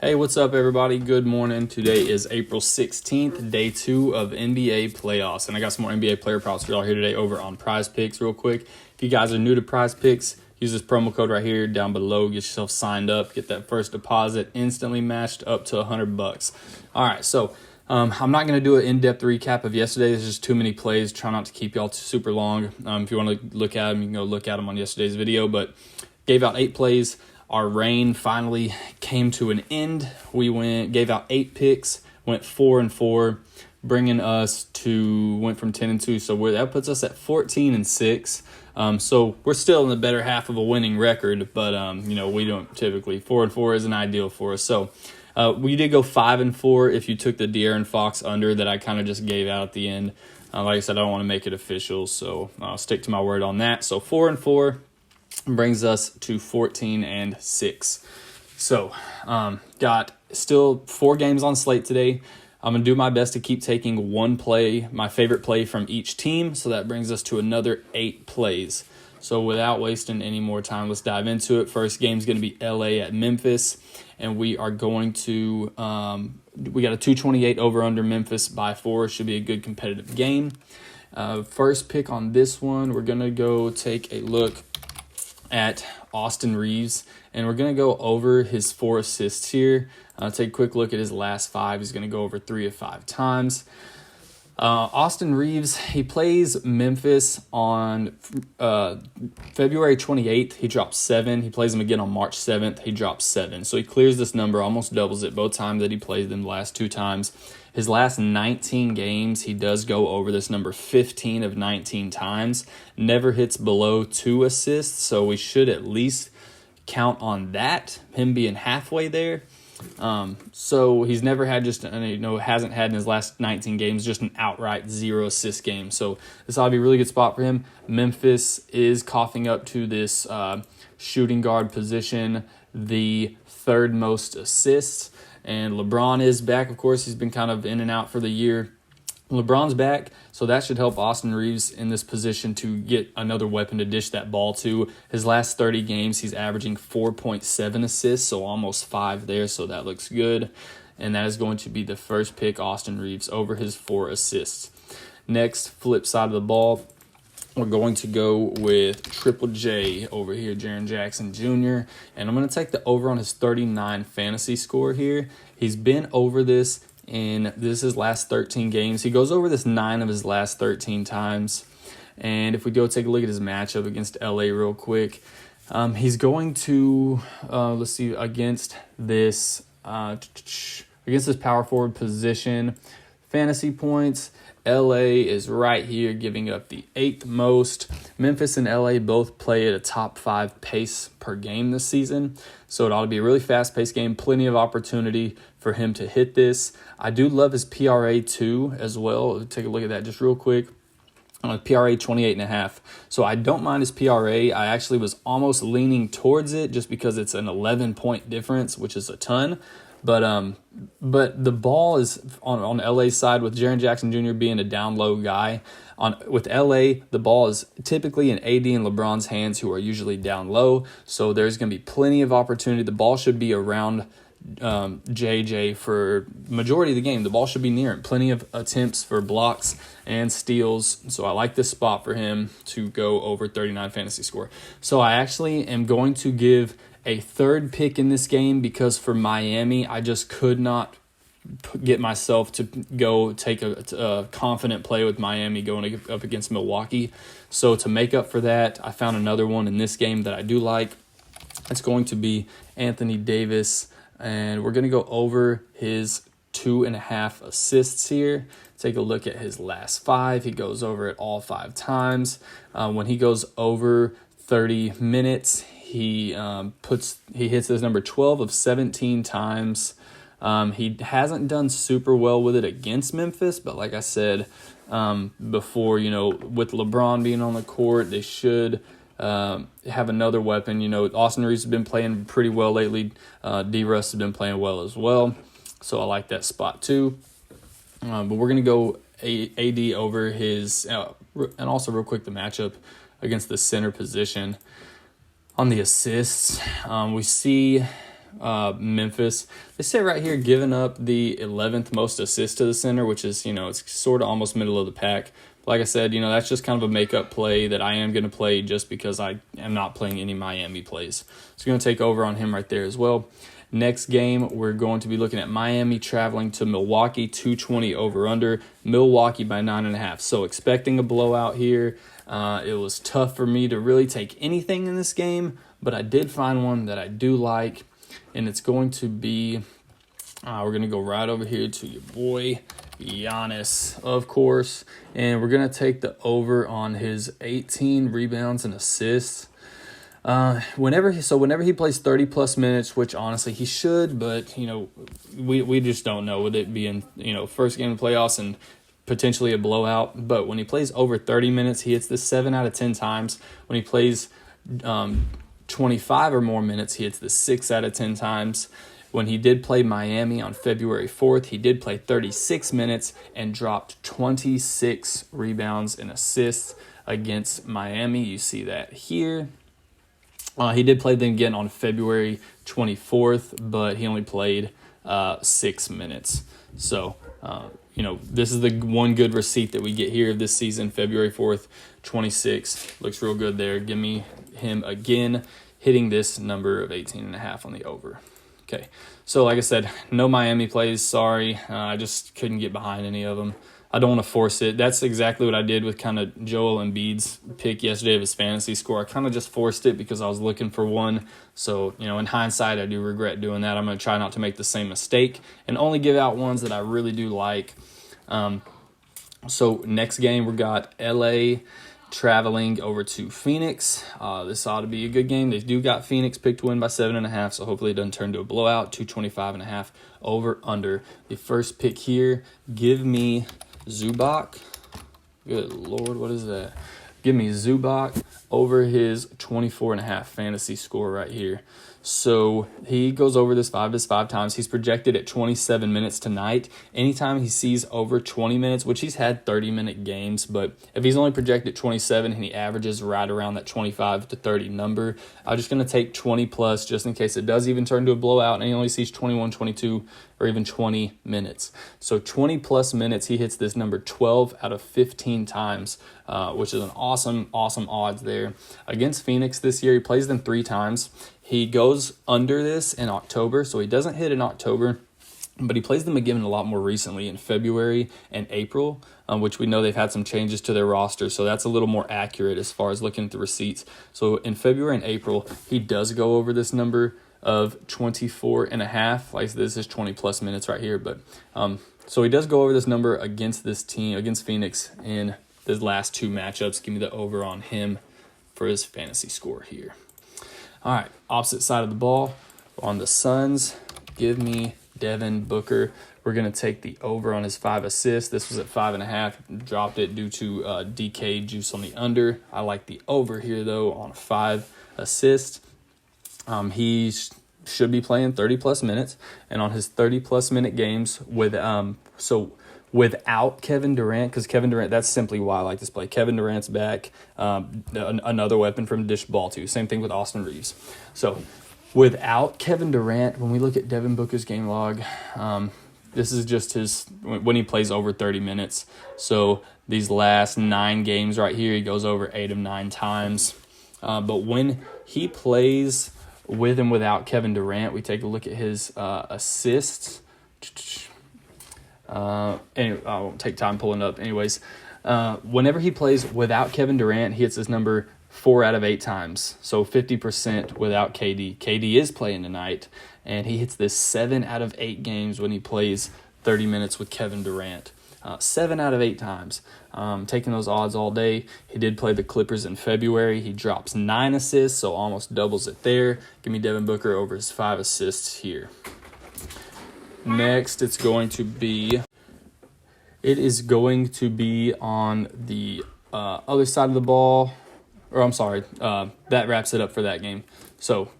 Hey, what's up, everybody? Good morning. Today is April 16th, day 2 of NBA playoffs. And I got some more NBA player props for y'all here today over on PrizePicks real quick. If you guys are new to PrizePicks, use this promo code right here down below. Get yourself signed up. Get that first deposit instantly matched up to $100. All right, so I'm not going to do an in-depth recap of yesterday. There's just too many plays. Try not to keep y'all super long. If you want to look at them, you can go look at them on yesterday's video. But gave out 8 plays. Our reign finally came to an end. We gave out 8 picks, went 4-4, bringing us went from 10-2. So that puts us at 14-6. So we're still in the better half of a winning record, but we don't typically. 4-4 isn't ideal for us. So we did go 5-4 if you took the De'Aaron Fox under that I kind of just gave out at the end. Like I said, I don't want to make it official, so I'll stick to my word on that. So 4-4. Brings us to 14-6. So, got still 4 games on slate today. I'm going to do my best to keep taking one play, my favorite play from each team. So that brings us to another 8 plays. So without wasting any more time, let's dive into it. First game is going to be LA at Memphis. And we are going to, we got a 228 over under Memphis by 4. Should be a good competitive game. First pick on this one, we're going to go take a look at Austin Reeves, and we're going to go over his 4 assists here. Take a quick look at his last 5. He's going to go over 3 of 5 times. Austin Reeves, he plays Memphis on February 28th. He drops 7. He plays them again on March 7th. He drops 7. So he clears this number, almost doubles it both times that he plays them the last 2 times. His last 19 games, he does go over this number 15 of 19 times. Never hits below 2 assists, so we should at least count on that, him being halfway there. So he's never had hasn't had in his last 19 games just an outright 0 assist game. So this ought to be a really good spot for him. Memphis is coughing up to this shooting guard position, the 3rd most assists. And LeBron is back, of course. He's been kind of in and out for the year. LeBron's back, so that should help Austin Reeves in this position to get another weapon to dish that ball to. His last 30 games, he's averaging 4.7 assists, so almost 5 there, so that looks good. And that is going to be the first pick, Austin Reeves, over his 4 assists. Next, flip side of the ball, we're going to go with Triple J over here, Jaren Jackson Jr., and I'm going to take the over on his 39 fantasy score here. He's been over this in his last 13 games. He goes over this 9 of his last 13 times. And if we go take a look at his matchup against LA real quick, he's going to, against this power forward position, fantasy points, LA is right here giving up the 8th most. Memphis and LA both play at a top 5 pace per game this season. So it ought to be a really fast-paced game. Plenty of opportunity for him to hit this. I do love his PRA too as well. Take a look at that just real quick. PRA 28.5. So I don't mind his PRA. I actually was almost leaning towards it just because it's an 11-point difference, which is a ton. But the ball is on LA's side with Jaren Jackson Jr. being a down low guy. With LA, the ball is typically in AD and LeBron's hands, who are usually down low. So there's going to be plenty of opportunity. The ball should be around JJ for majority of the game. The ball should be near him. Plenty of attempts for blocks and steals. So I like this spot for him to go over 39 fantasy score. So I actually am going to give a 3rd pick in this game because for Miami, I just could not get myself to go take a confident play with Miami going up against Milwaukee. So to make up for that, I found another one in this game that I do like. It's going to be Anthony Davis, and we're going to go over his 2.5 assists here. Take a look at his last 5. He goes over it all 5 times. When he goes over 30 minutes, he hits this number 12 of 17 times. He hasn't done super well with it against Memphis, but like I said before, with LeBron being on the court, they should have another weapon. Austin Reeves has been playing pretty well lately. D-Russ has been playing well as well, so I like that spot too. But we're going to go AD over his, and also real quick, the matchup against the center position. On the assists, we see Memphis. They say right here giving up the 11th most assists to the center, which is, it's sort of almost middle of the pack. Like I said, that's just kind of a makeup play that I am going to play just because I am not playing any Miami plays. So going to take over on him right there as well. Next game, we're going to be looking at Miami traveling to Milwaukee, 220 over-under. Milwaukee by 9.5. So expecting a blowout here. It was tough for me to really take anything in this game, but I did find one that I do like, and it's going to be, we're going to go right over here to your boy Giannis, of course, and we're going to take the over on his 18 rebounds and assists. Whenever he plays 30-plus minutes, which honestly he should, but, we just don't know with it being, first game of the playoffs and potentially a blowout. But when he plays over 30 minutes, he hits this 7 out of 10 times. When he plays 25 or more minutes, he hits this 6 out of 10 times. When he did play Miami on February 4th, he did play 36 minutes and dropped 26 rebounds and assists against Miami. You see that here. He did play them again on February 24th, but he only played 6 minutes. So, this is the one good receipt that we get here this season, February 4th, 26. Looks real good there. Give me him again, hitting this number of 18.5 on the over. Okay, so like I said, no Miami plays, sorry. I just couldn't get behind any of them. I don't want to force it. That's exactly what I did with kind of Joel Embiid's pick yesterday of his fantasy score. I kind of just forced it because I was looking for one. So, in hindsight, I do regret doing that. I'm going to try not to make the same mistake and only give out ones that I really do like. So next game, we got LA traveling over to Phoenix. This ought to be a good game. They do got Phoenix picked to win by 7.5, so hopefully it doesn't turn to a blowout. 225.5 over under. The first pick here, give me Zubac. Good Lord, what is that? Give me Zubac over his 24.5 fantasy score right here. So he goes over this five times. He's projected at 27 minutes tonight. Anytime he sees over 20 minutes, which he's had 30-minute games, but if he's only projected 27 and he averages right around that 25 to 30 number, I'm just going to take 20 plus just in case it does even turn to a blowout and he only sees 21, 22, or even 20 minutes. So 20 plus minutes, he hits this number 12 out of 15 times, which is an awesome odds there. Against Phoenix this year, he plays them 3 times. He goes under this in October, so he doesn't hit in October, but he plays them again a lot more recently in February and April, which we know they've had some changes to their roster, so that's a little more accurate as far as looking at the receipts. So in February and April, he does go over this number of 24.5. Like this is 20 plus minutes right here, but so he does go over this number against this team, against Phoenix in the last 2 matchups. Give me the over on him for his fantasy score here. All right, opposite side of the ball on the Suns. Give me Devin Booker. We're going to take the over on his 5 assists. This was at 5.5. Dropped it due to DK juice on the under. I like the over here, though, on 5 assists. He should be playing 30-plus minutes. And on his 30-plus minute games, without Kevin Durant, because Kevin Durant, that's simply why I like this play. Kevin Durant's back, another weapon from dish ball too. Same thing with Austin Reeves. So without Kevin Durant, when we look at Devin Booker's game log, this is just when he plays over 30 minutes. So these last 9 games right here, he goes over 8 of 9 times. But when he plays with and without Kevin Durant, we take a look at his assists. Anyway, I won't take time pulling it up. Anyways, whenever he plays without Kevin Durant, he hits this number 4 out of 8 times. So 50% without KD. KD is playing tonight, and he hits this 7 out of 8 games when he plays 30 minutes with Kevin Durant. 7 out of 8 times. Taking those odds all day. He did play the Clippers in February. He drops 9 assists, so almost doubles it there. Give me Devin Booker over his 5 assists here. Next, it is going to be on the other side of the ball. Or I'm sorry, that wraps it up for that game. So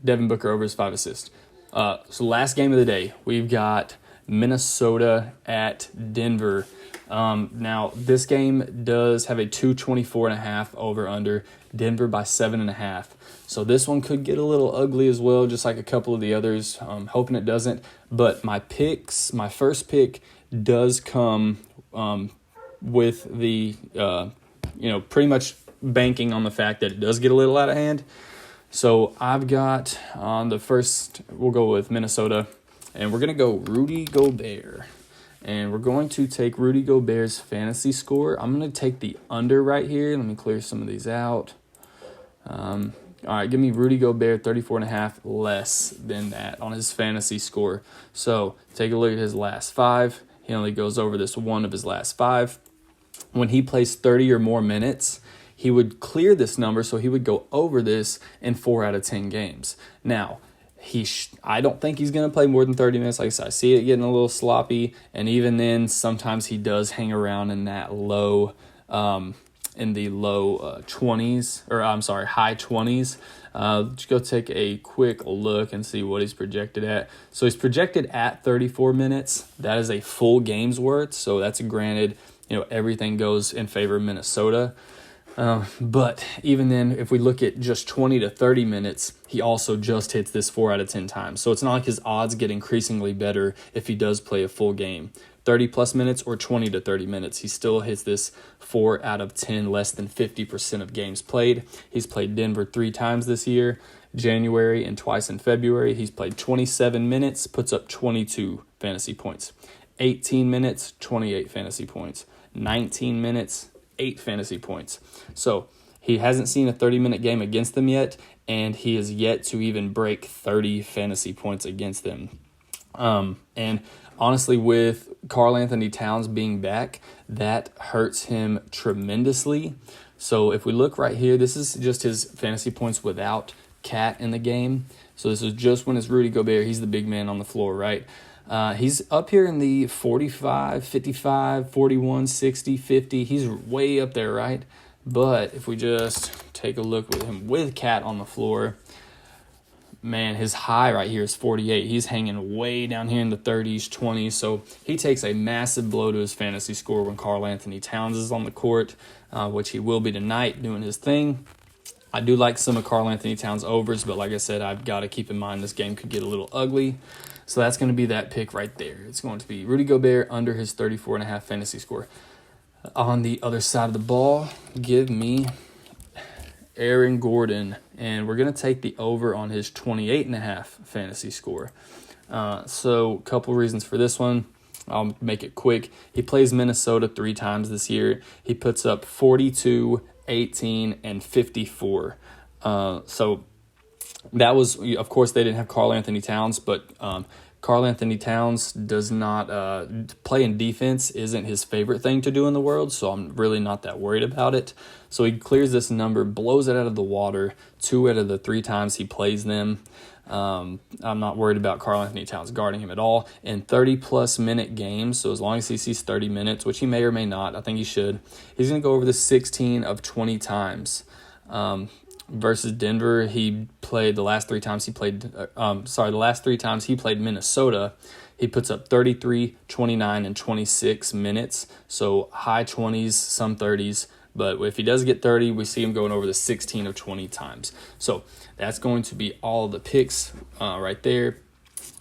Devin Booker over his 5 assists. So last game of the day, we've got Minnesota at Denver. Now, this game does have a 224.5 over-under, Denver by 7.5. So this one could get a little ugly as well, just like a couple of the others. Hoping it doesn't. But my first pick does come with the, pretty much banking on the fact that it does get a little out of hand. So I've got on the first, we'll go with Minnesota, and we're going to go Rudy Gobert. And we're going to take Rudy Gobert's fantasy score. I'm going to take the under right here. Let me clear some of these out. All right, give me Rudy Gobert 34.5 less than that on his fantasy score. So take a look at his last 5. He only goes over this one of his last 5. When he plays 30 or more minutes, he would clear this number, so he would go over this in 4 out of 10 games. Now, I don't think he's going to play more than 30 minutes. Like I said, I see it getting a little sloppy, and even then, sometimes he does hang around in that low 20s, or I'm sorry, high 20s. Let's go take a quick look and see what he's projected at. So he's projected at 34 minutes. That is a full game's worth, so that's granted, everything goes in favor of Minnesota. But even then, if we look at just 20 to 30 minutes, he also just hits this 4 out of 10 times. So it's not like his odds get increasingly better if he does play a full game. 30 plus minutes or 20 to 30 minutes, he still hits this 4 out of 10, less than 50% of games played. He's played Denver 3 times this year, January and twice in February. He's played 27 minutes, puts up 22 fantasy points. 18 minutes, 28 fantasy points. 19 minutes, 8 fantasy points. So he hasn't seen a 30-minute game against them yet, and he is yet to even break 30 fantasy points against them. And honestly, with Karl Anthony Towns being back, that hurts him tremendously. So if we look right here, this is just his fantasy points without Cat in the game. So this is just when it's Rudy Gobert. He's the big man on the floor, right? He's up here in the 45, 55, 41, 60, 50. He's way up there, right? But if we just take a look with him with Cat on the floor, man, his high right here is 48. He's hanging way down here in the 30s, 20s. So he takes a massive blow to his fantasy score when Karl Anthony Towns is on the court, which he will be tonight doing his thing. I do like some of Karl Anthony Towns' overs, but like I said, I've got to keep in mind this game could get a little ugly. So that's going to be that pick right there. It's going to be Rudy Gobert under his 34.5 fantasy score. On the other side of the ball, give me Aaron Gordon, and we're going to take the over on his 28.5 fantasy score. So a couple reasons for this one. I'll make it quick. He plays Minnesota 3 times this year. He puts up 42, 18, and 54. So that was, of course, they didn't have Karl Anthony Towns, but Karl Anthony Towns does not play in defense isn't his favorite thing to do in the world, so I'm really not that worried about it. So he clears this number, blows it out of the water 2 out of the 3 times he plays them. I'm not worried about Karl Anthony Towns guarding him at all. In 30-plus minute games, so as long as he sees 30 minutes, which he may or may not, I think he should, he's going to go over this 16 of 20 times. Versus Denver, he played the last 3 times he played, the last 3 times he played Minnesota, he puts up 33, 29, and 26 minutes. So high 20s, some 30s. But if he does get 30, we see him going over the 16 of 20 times. So that's going to be all the picks right there.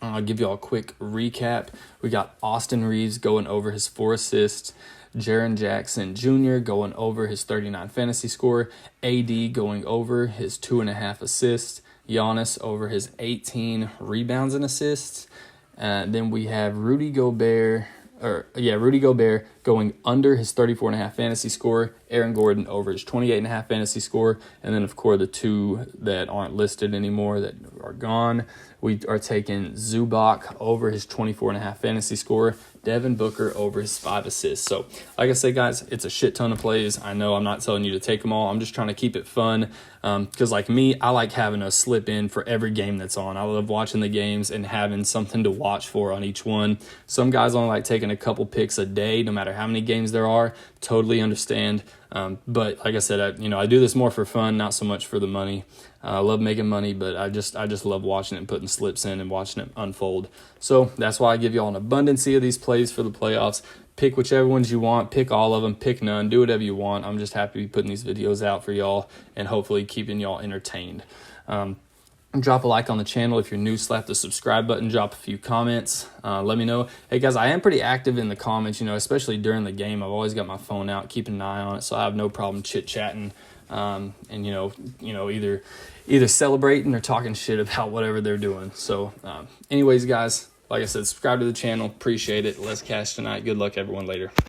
I'll give you all a quick recap. We got Austin Reeves going over his 4 assists. Jaren Jackson Jr. going over his 39 fantasy score. AD going over his 2.5 assists. Giannis over his 18 rebounds and assists. Then we have Rudy Gobert going under his 34.5 fantasy score. Aaron Gordon over his 28.5 fantasy score. And then, of course, the 2 that aren't listed anymore that are gone. We are taking Zubac over his 24.5 fantasy score. Devin Booker over his 5 assists. So, like I said, guys, it's a shit ton of plays. I know I'm not telling you to take them all. I'm just trying to keep it fun because, like me, I like having a slip in for every game that's on. I love watching the games and having something to watch for on each one. Some guys only like taking a couple picks a day, no matter how many games there are. Totally understand. But like I said, I do this more for fun, not so much for the money. I love making money, but I just love watching it and putting slips in and watching it unfold. So that's why I give y'all an abundance of these plays for the playoffs. Pick whichever ones you want. Pick all of them. Pick none. Do whatever you want. I'm just happy to be putting these videos out for y'all and hopefully keeping y'all entertained. Drop a like on the channel. If you're new, slap the subscribe button. Drop a few comments. Let me know. Hey guys, I am pretty active in the comments, especially during the game. I've always got my phone out, keeping an eye on it, so I have no problem chit-chatting and either celebrating or talking shit about whatever they're doing. So anyways, guys, like I said, subscribe to the channel. Appreciate it. Let's cash tonight. Good luck, everyone, later.